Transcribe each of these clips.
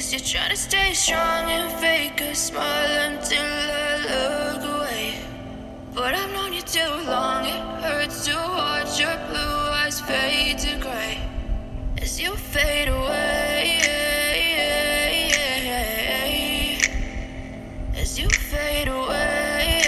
Guess you're trying to stay strong and fake a smile until I look away. But I've known you too long, it hurts to watch your blue eyes fade to gray as you fade away, as you fade away.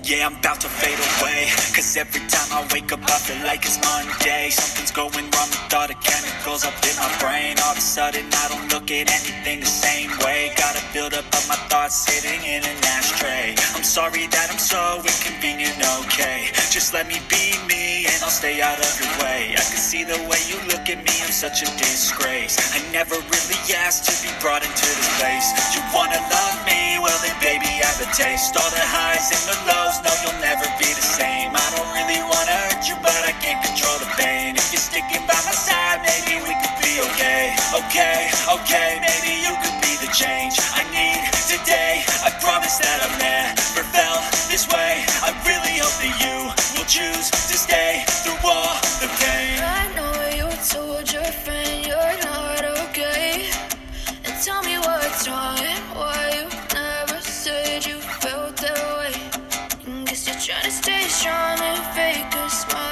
Yeah, I'm about to fade away, cause every time I wake up I feel like it's Monday. Something's going wrong with all the chemicals up in my brain. All of a sudden I don't look at anything the same way. Gotta build up of my thoughts sitting in an ashtray. I'm sorry that I'm so inconvenient, okay. Just let me be me and I'll stay out of your way. I can see the way you look at me, I'm such a disgrace. I never really asked to be brought into this place. You wanna love me? Well then baby I have a taste. All the highs and the lows, no you'll never be the same. I don't really wanna hurt you but I can't control the pain. If you're sticking by my side maybe we could be okay. Okay, maybe you could be the change I need today. I promise that I've never felt this way. I really hope that you will choose to stay through all the pain. I know you told your friend you're not okay, and tell me what's wrong and why you never said you felt that way. And guess you're trying to stay strong and fake a smile